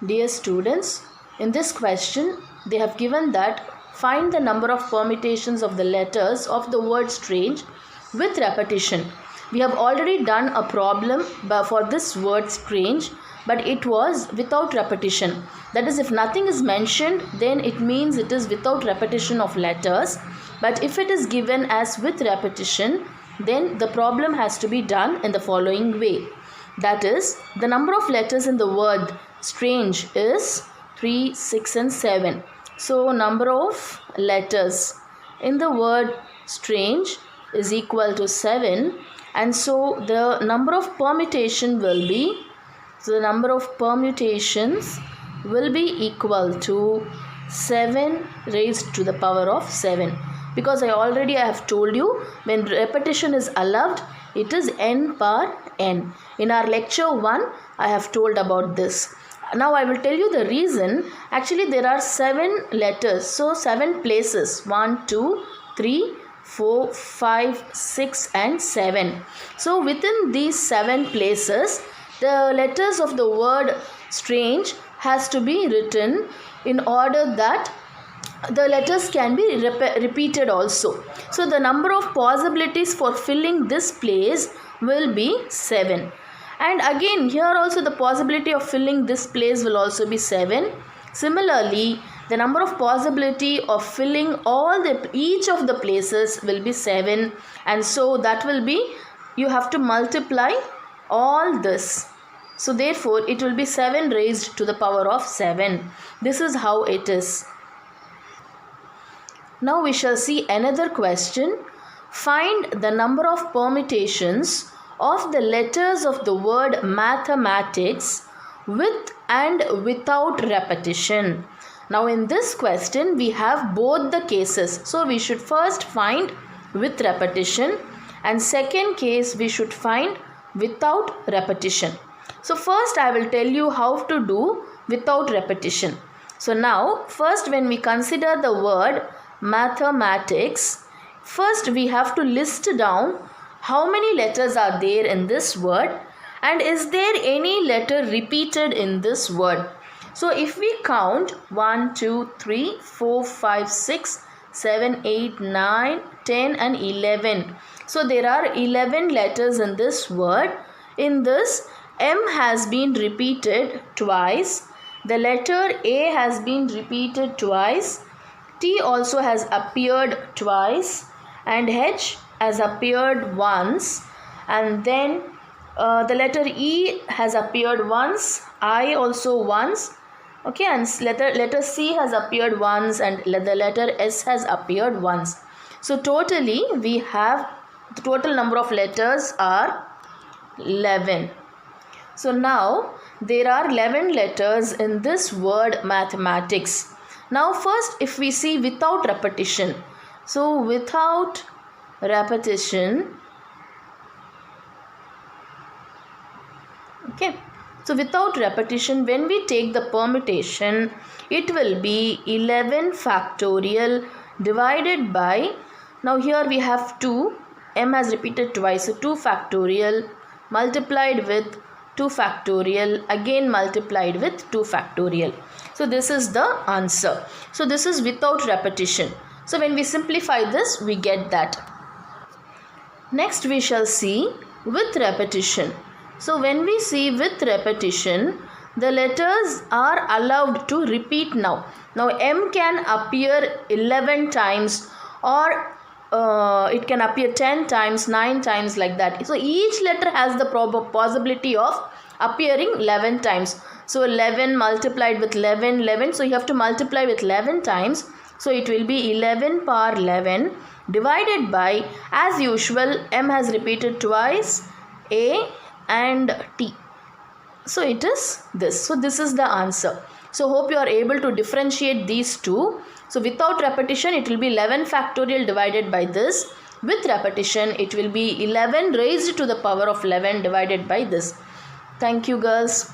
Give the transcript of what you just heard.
Dear students, in this question they have given that find the number of permutations of the letters of the word strange with repetition. We have already done a problem for this word strange, but it was without repetition. That is, if nothing is mentioned, then it means it is without repetition of letters. But if it is given as with repetition, then the problem has to be done in the following way. That is, the number of letters in the word strange is 3, 6 and 7. So number of letters in the word strange is equal to 7, and so the number of permutation will be, equal to 7 raised to the power of 7. Because I have told you, when repetition is allowed, it is n par n. In our lecture 1, I have told about this. Now I will tell you the reason. Actually, there are 7 letters. So 7 places. 1, 2, 3, 4, 5, 6 and 7. So within these 7 places, the letters of the word strange has to be written in order that the letters can be repeated also. So the number of possibilities for filling this place will be 7. And again, here also the possibility of filling this place will also be 7. Similarly, the number of possibility of filling each of the places will be 7. And so that will be, you have to multiply all this. So therefore, it will be 7 raised to the power of 7. This is how it is. Now we shall see another question. Find the number of permutations of the letters of the word mathematics with and without repetition. Now in this question we have both the cases. So we should first find with repetition, and second case we should find without repetition. So first I will tell you how to do without repetition. So now first, when we consider the word mathematics, first we have to list down how many letters are there in this word and is there any letter repeated in this word. So if we count 1, 2, 3, 4, 5, 6, 7, 8, 9, 10 and 11. So there are 11 letters in this word. In this, M has been repeated twice. The letter A has been repeated twice. T also has appeared twice, and H has appeared once, and then the letter E has appeared once, I also once, okay, and letter C has appeared once, and the letter S has appeared once. So totally we have, the total number of letters are 11. So now there are 11 letters in this word mathematics. Now first, if we see without repetition. So without repetition, okay. So without repetition, when we take the permutation, it will be 11 factorial divided by, now here we have 2, M has repeated twice, so 2 factorial multiplied with 2 factorial, again multiplied with 2 factorial. So this is the answer. So this is without repetition. So when we simplify this, we get that. Next we shall see with repetition. So when we see with repetition, the letters are allowed to repeat now. Now M can appear 11 times, or it can appear 10 times, 9 times, like that. So each letter has the possibility of appearing 11 times. So 11 multiplied with 11, 11. So you have to multiply with 11 times. So it will be 11 par 11 divided by, as usual, M has repeated twice, A and T. So it is this. So this is the answer. So hope you are able to differentiate these two. So without repetition, it will be 11 factorial divided by this. With repetition, it will be 11 raised to the power of 11 divided by this. Thank you, girls.